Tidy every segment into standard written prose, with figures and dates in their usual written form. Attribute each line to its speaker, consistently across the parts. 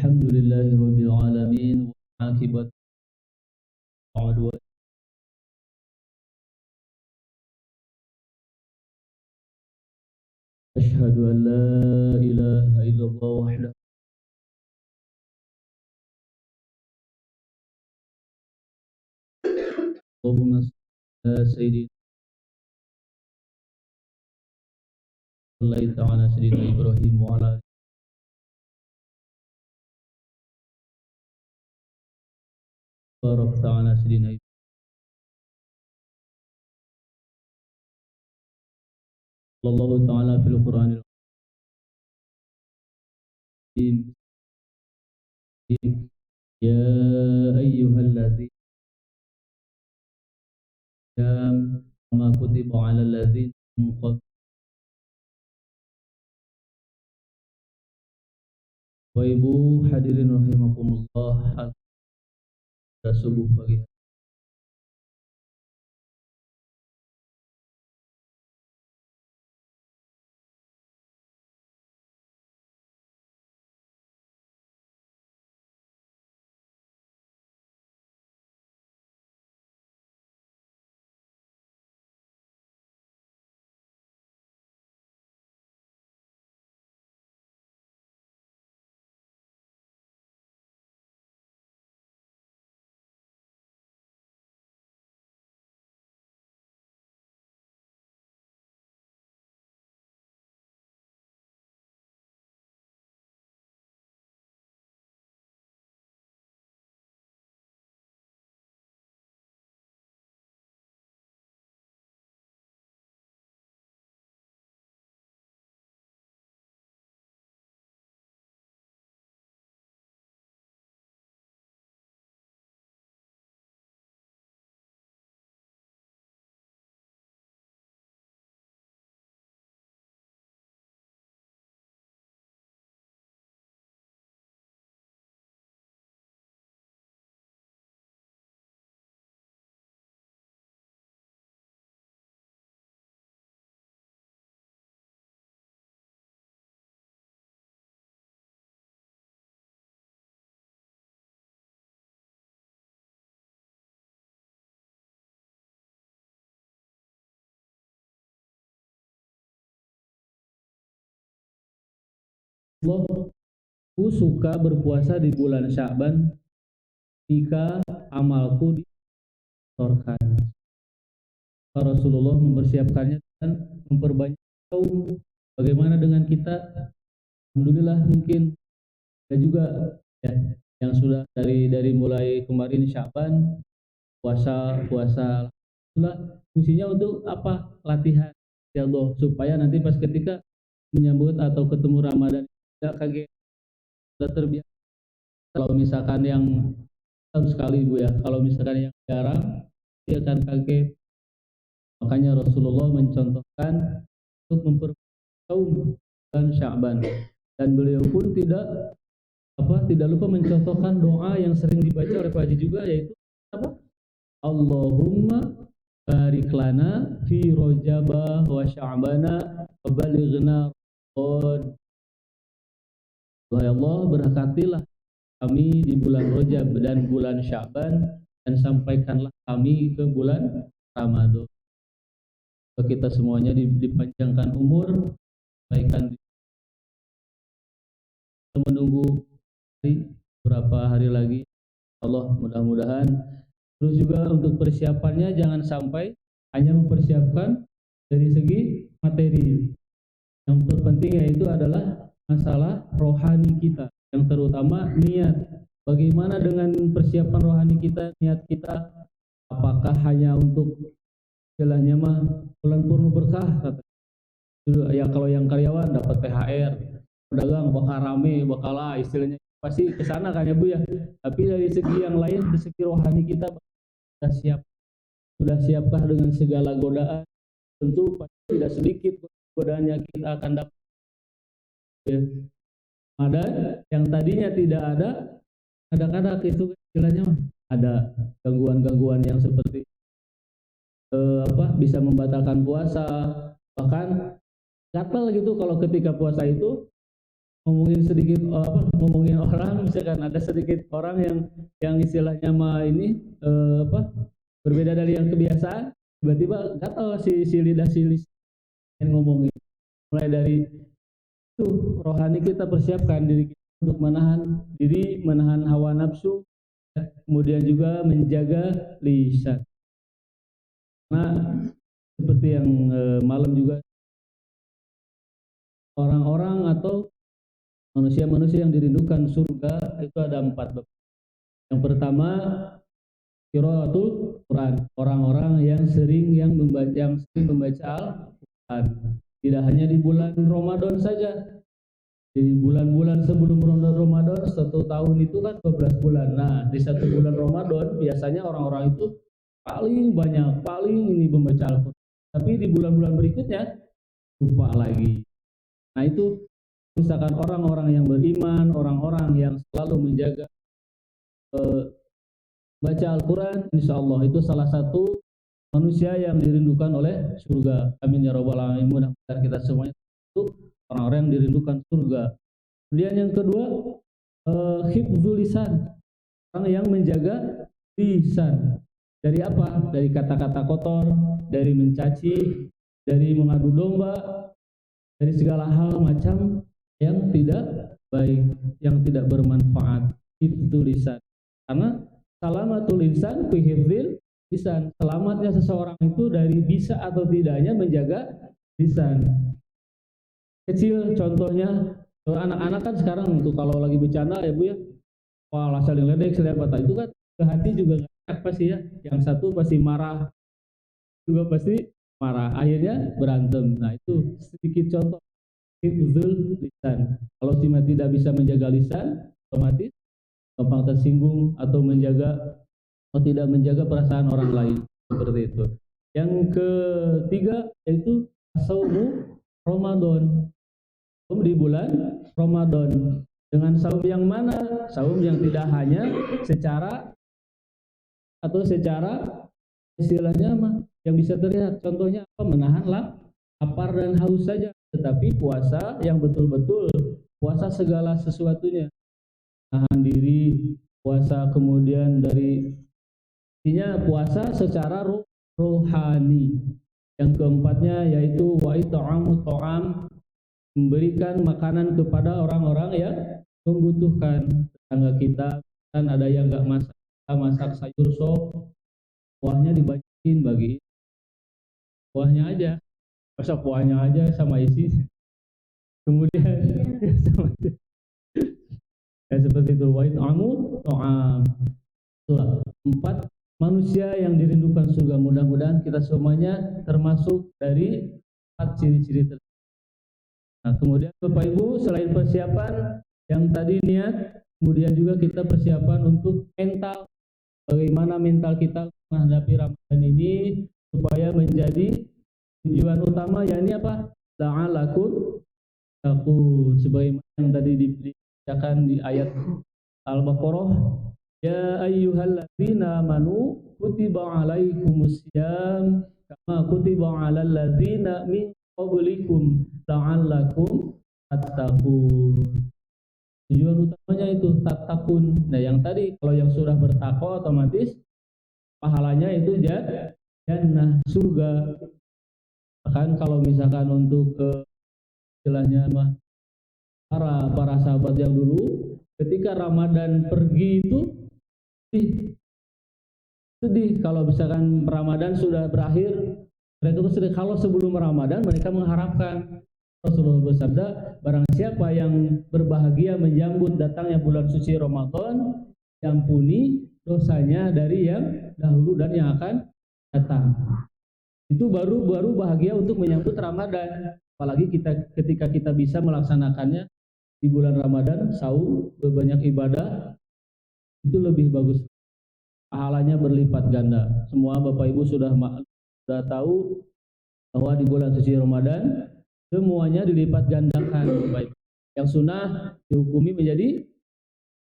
Speaker 1: Alhamdulillahirabbil alamin wa aqibatu udwan. Asyhadu an la ilaha illallah wahdahu Allahumma shalli ala sayyidina ala sayyidina Ibrahim wa ala barakta ala sayyidina sallallahu ta'ala fil Qur'anil karim. Ya ayyuhalladzina kama kutiba 'alal ladzina min qabl. Wa ibu hadirin rahimakumullah, pada subuh pagi Allah, aku suka berpuasa di bulan Sya'ban jika amalku disorkan. Rasulullah mempersiapkannya dan memperbanyak kaum. Bagaimana dengan kita? Alhamdulillah, mungkin ada juga ya yang sudah dari mulai kemarin Sya'ban puasa itulah fungsinya untuk apa? Latihan ya Allah, supaya nanti pas ketika menyambut atau ketemu Ramadan tidak kaget, sudah terbiasa. Kalau misalkan yang sekali Bu ya, kalau misalkan yang jarang dia akan kaget. Makanya Rasulullah mencontohkan untuk memperbaiki bulan Sya'ban, dan beliau pun tidak lupa mencontohkan doa yang sering dibaca oleh Pak Haji juga, yaitu apa? Allahumma barik lana fi Rajaba wa Sya'bana wa balighna Ramadan. Wahai Allah, berkatilah kami di bulan Rajab dan bulan Sya'ban, dan sampaikanlah kami ke bulan Ramadan. Kita semuanya dipanjangkan umur, kebaikan. Menunggu beberapa hari lagi, Allah mudah-mudahan. Terus juga untuk persiapannya jangan sampai hanya mempersiapkan dari segi materi. Yang terpenting yaitu adalah masalah rohani kita, yang terutama niat. Bagaimana dengan persiapan rohani kita, niat kita? Apakah hanya untuk istilahnya mah bulan penuh berkah kata. Ya kalau yang karyawan dapat THR, pedagang bakal rame, bakal lah istilahnya pasti ke sana kan ya Bu ya. Tapi dari segi yang lain, dari segi rohani kita sudah siapkah dengan segala godaan? Tentu pasti tidak sedikit godaan yang kita akan dapat. Ya. Ada yang tadinya tidak ada, kadang-kadang itu istilahnya ada gangguan-gangguan yang seperti bisa membatalkan puasa, bahkan gatal gitu kalau ketika puasa itu ngomongin sedikit ngomongin orang, misalkan ada sedikit orang yang istilahnya mah ini berbeda dari yang kebiasaan, tiba-tiba gatal si lidah yang ngomongin. Mulai dari itu rohani kita persiapkan diri kita untuk menahan diri, menahan hawa nafsu, kemudian juga menjaga lisan. Nah, seperti yang malam juga orang-orang atau manusia-manusia yang dirindukan surga itu ada 4 bab. Yang pertama, qiraatul Quran, orang-orang yang sering membaca Al-Quran. Tidak hanya di bulan Ramadan saja. Di bulan-bulan sebelum Ramadan, 1 tahun itu kan 12 bulan. Nah, di 1 bulan Ramadan biasanya orang-orang itu paling ini membaca Al-Quran. Tapi di bulan-bulan berikutnya lupa lagi. Nah, itu misalkan orang-orang yang beriman, orang-orang yang selalu menjaga baca Al-Quran, insya Allah itu salah satu manusia yang dirindukan oleh surga. Amin ya rabbal alamin. Mudah-mudahan kita semuanya itu orang-orang yang dirindukan surga. Kemudian yang kedua, hifdzul lisan, orang yang menjaga lisan. Dari apa? Dari kata-kata kotor, dari mencaci, dari mengadu domba, dari segala hal macam yang tidak baik, yang tidak bermanfaat. Hifdzul lisan. Karena salamatul insan fi hifdzil lisan. Selamatnya seseorang itu dari bisa atau tidaknya menjaga lisan. Kecil contohnya, anak-anak kan sekarang tuh kalau lagi bercanda ya Bu ya, wah saling ledek, saling apa, itu kan ke hati juga nggak enak pasti ya. Yang satu pasti marah, juga pasti marah, akhirnya berantem. Nah itu sedikit contoh hifdzul lisan. Kalau tidak bisa menjaga lisan, otomatis gampang tersinggung atau tidak menjaga perasaan orang lain, seperti itu. Yang ketiga yaitu saumu Ramadan. Di bulan Ramadan. Dengan saum yang mana? Saum yang tidak hanya secara istilahnya yang bisa terlihat. Contohnya apa? Menahan lapar dan haus saja, tetapi puasa yang betul-betul puasa segala sesuatunya. Tahan diri, puasa kemudian dari intinya puasa secara rohani. Yang keempatnya yaitu wa it'amut ta'am, memberikan makanan kepada orang-orang yang membutuhkan. Tetangga kita kan ada yang enggak masak sayur sop, kuahnya dibagiin, bagi kuahnya aja, masa kuahnya aja sama isi. Kemudian ya seperti itu, wa it'amu ta'am. Itulah 4 manusia yang dirindukan surga. Mudah-mudahan kita semuanya termasuk dari 4 ciri-ciri tersebut. Nah, kemudian Bapak Ibu, selain persiapan yang tadi niat, kemudian juga kita persiapan untuk mental. Bagaimana mental kita menghadapi Ramadan ini supaya menjadi tujuan utama, yakni apa? La'alakum tattaqun. Sebagaimana yang tadi dibacakan di ayat Al-Baqarah, ya ayyuhalladzina amanu kutiba alaikumussyam kama kutiba alal ladzina min qablikum la'allakum tattaqun. Tujuan utamanya itu tattaqun. Nah, yang tadi kalau yang sudah bertakwa otomatis pahalanya itu jannah, surga. Bahkan kalau misalkan untuk istilahnya para sahabat yang dulu ketika Ramadan pergi itu sedih. Kalau misalkan Ramadan sudah berakhir, mereka itu sedih. Kalau sebelum Ramadan mereka mengharapkan. Rasulullah bersabda, barang siapa yang berbahagia menyambut datangnya bulan suci Ramadan, diampuni dosanya dari yang dahulu dan yang akan datang. Itu baru bahagia untuk menyambut Ramadan. Apalagi ketika kita bisa melaksanakannya di bulan Ramadan, saum, berbanyak ibadah, itu lebih bagus. Pahalanya berlipat ganda. Semua Bapak Ibu sudah tahu bahwa di bulan suci Ramadan semuanya dilipat gandakan. Baik. Yang sunnah dihukumi menjadi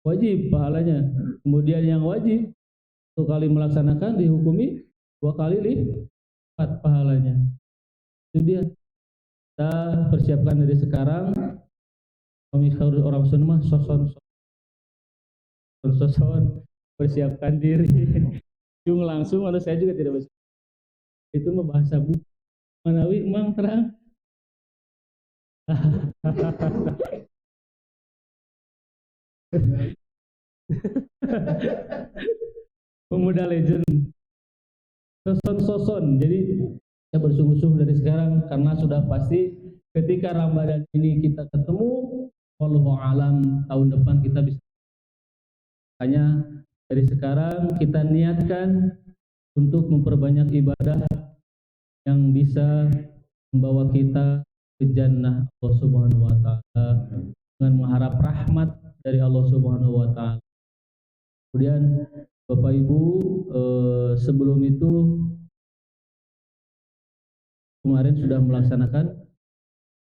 Speaker 1: wajib pahalanya. Kemudian yang wajib 1 kali melaksanakan dihukumi 2 kali lipat pahalanya. Itu dia. Kita persiapkan dari sekarang Kalau orang Sunda mah soson persiapkan diri. Jung langsung, kalau saya juga tidak bisa. Itu mah bahasa buku. Manawi emang terang. Pemuda legend. Soson. Jadi kita bersungguh-sungguh dari sekarang karena sudah pasti ketika Ramadan ini kita ketemu, wallahu alam tahun depan kita bisa. Hanya dari sekarang kita niatkan untuk memperbanyak ibadah yang bisa membawa kita ke jannah Allah Subhanahu wa taala dengan mengharap rahmat dari Allah Subhanahu wa taala. Kemudian Bapak Ibu, sebelum itu kemarin sudah melaksanakan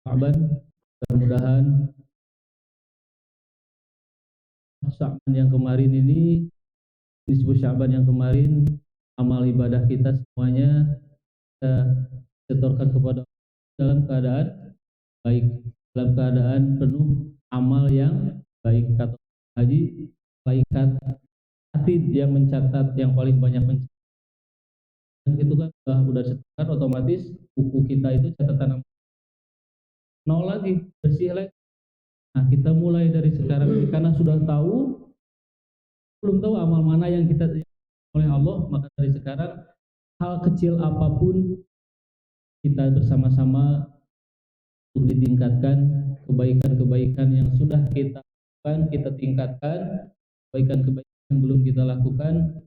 Speaker 1: Syaban, mudah-mudahan Syaban yang kemarin ini disebut Syaban yang kemarin, amal ibadah kita semuanya kita setorkan kepada dalam keadaan baik, dalam keadaan penuh amal yang baik. Kata Haji, malaikat atid yang mencatat, yang paling banyak mencatat itu kan sudah setorkan, otomatis buku kita itu catatan nol lagi, bersih lagi. Nah, kita mulai dari sekarang ini karena sudah tahu, belum tahu amal mana yang kita oleh Allah, maka dari sekarang hal kecil apapun kita bersama-sama untuk ditingkatkan kebaikan-kebaikan yang sudah kita lakukan, kita tingkatkan, kebaikan-kebaikan yang belum kita lakukan,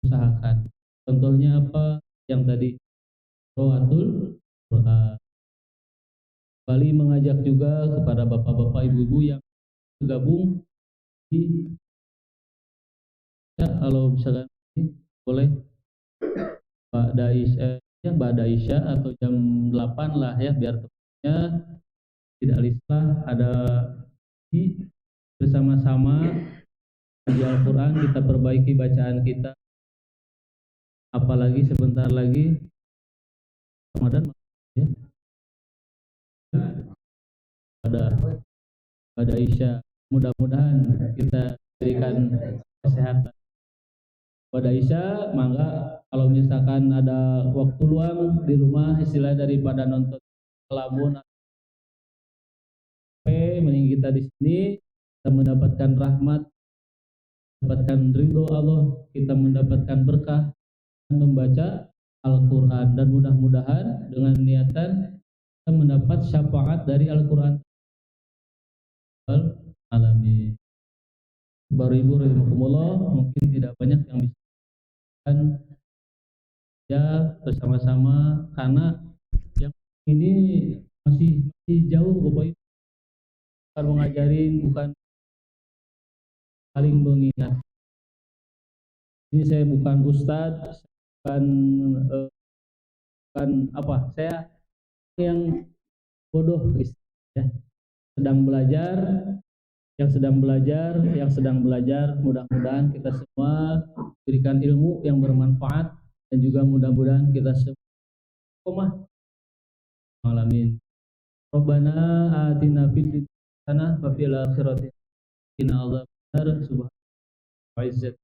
Speaker 1: usahakan. Contohnya apa? Yang tadi, Roatul Quran. Bali mengajak juga kepada bapak-bapak, ibu-ibu yang bergabung di, ya, kalau misalkan boleh Pak Daisya atau jam 8 lah ya, biar tepatnya tidak lisah, ada di bersama-sama di Al-Quran, kita perbaiki bacaan kita, apalagi sebentar lagi Ramadan ya, pada Isya. Mudah-mudahan kita berikan kesehatan pada Isya. Mangga kalau misalkan ada waktu luang di rumah, istilah daripada nonton lamun, mending kita di sini, kita mendapatkan rahmat, mendapatkan ridho Allah, kita mendapatkan berkah membaca Al-Quran, dan mudah-mudahan dengan niatan kita mendapat syafaat dari Al-Quran. Alamin. Baru Ibu rahimakumullah, mungkin tidak banyak yang bisa ya bersama-sama karena yang ini masih jauh Bapak Ibu, bukan mengajarin, bukan saling mengingat. Ini saya bukan ustadz, bukan apa, saya yang bodoh ya, sedang belajar, yang sedang belajar, mudah-mudahan kita semua berikan ilmu yang bermanfaat, dan juga mudah-mudahan kita semua alamin. Rabbana atina fid dunya hasanah wa fil akhirati hasanah wa qina adzabannar. Subhana izzat.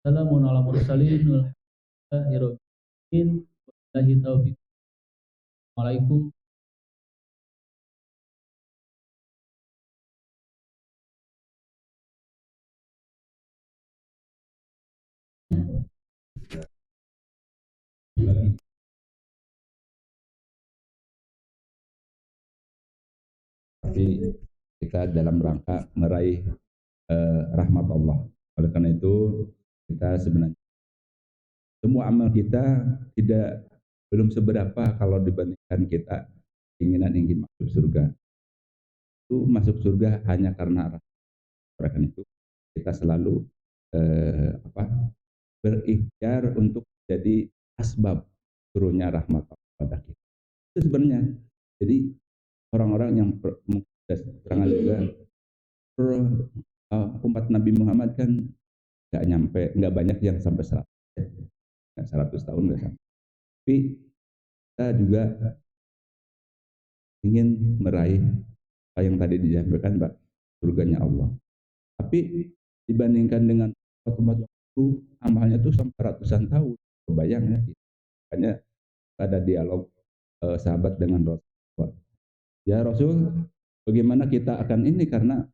Speaker 1: Salamun ala mursalin walhamdulillahi rabbil alamin. Wabillahi taufiq. Waalaikumsalam.
Speaker 2: Tapi kita dalam rangka meraih rahmat Allah. Oleh karena itu kita sebenarnya semua amal kita belum seberapa kalau dibandingkan kita ingin masuk surga. Itu masuk surga hanya karena rahmat. Oleh karena itu kita selalu berikhtiar untuk jadi asbab turunnya rahmat Allah pada kita. Itu sebenarnya. Jadi orang-orang yang mungkin terangkan juga umat Nabi Muhammad kan nggak banyak yang sampai 100 tahun nggak sampai. Tapi kita juga ingin meraih yang tadi disampaikan Pak, surganya Allah. Tapi dibandingkan dengan umat itu amalnya tuh sampai ratusan tahun, kebayang ya. Makanya ada dialog sahabat dengan Rasul. Ya Rasul, bagaimana kita akan ini karena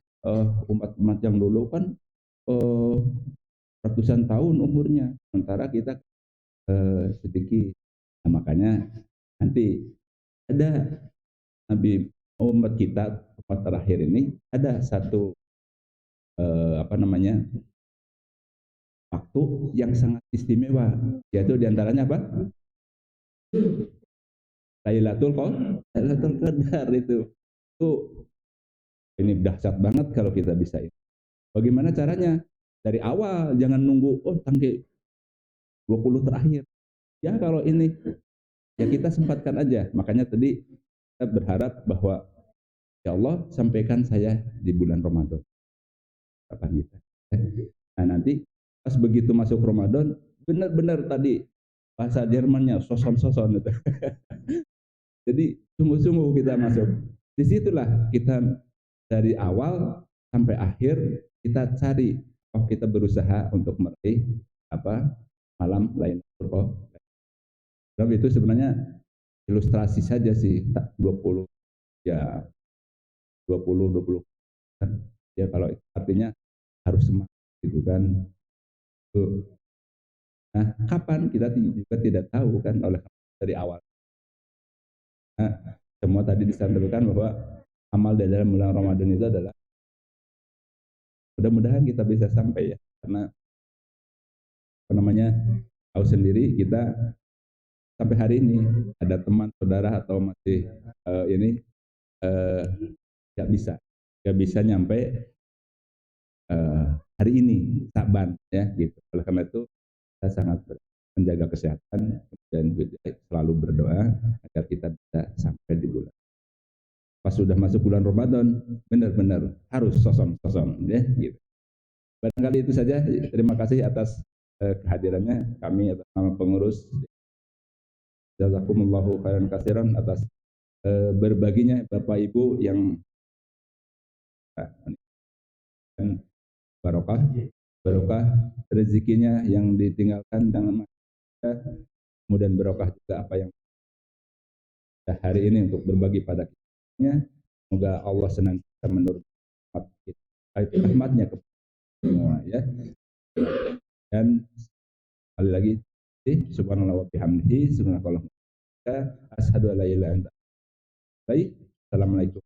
Speaker 2: umat-umat yang dulu kan eh, ratusan tahun umurnya, sementara kita sedikit. Nah, makanya nanti ada Nabi umat kita umat terakhir ini ada satu apa namanya waktu yang sangat istimewa, yaitu diantaranya apa? Lailatul Qadar itu. Itu ini dahsyat banget kalau kita bisa ini. Bagaimana caranya? Dari awal, jangan nunggu tanggal 20 terakhir. Ya kalau ini ya kita sempatkan aja. Makanya tadi kita berharap bahwa ya Allah sampaikan saya di bulan Ramadan. Kapan kita? Nah nanti pas begitu masuk Ramadan, benar-benar tadi bahasa Jermannya soson-soson itu. Jadi sungguh-sungguh kita masuk. Disitulah kita dari awal sampai akhir kita cari, kita berusaha untuk meraih apa malam Lailatul Qadar. Sebab itu sebenarnya ilustrasi saja sih, 20 ya 20 kan. Ya kalau artinya harus semangat gitu kan. Tuh. Nah, kapan kita juga tidak tahu kan oleh dari awal. Nah, semua tadi disampaikan bahwa amal di dalam bulan Ramadan itu adalah mudah-mudahan kita bisa sampai ya, karena apa namanya tahu sendiri kita sampai hari ini ada teman saudara atau masih ini nggak bisa nyampe hari ini Saban ya gitu. Oleh karena itu kita sangat menjaga kesehatan dan selalu berdoa agar kita bisa sampai di bulan. Pas sudah masuk bulan Ramadan, benar-benar harus sosong-sosong ya gitu. Barangkali itu saja. Terima kasih atas kehadirannya kami atas nama pengurus. Jazakumullahu khairan katsiran atas berbaginya Bapak Ibu yang barokah rezekinya yang ditinggalkan dengan kemudian barokah juga apa yang hari ini untuk berbagi pada kita. Semoga Allah senantiasa menurunkan rahmatnya kepada semua ya. Dan sekali lagi subhanallah wa bihamdihi subhanallah asyhadu an la ilaha illa anta. Baik, assalamualaikum.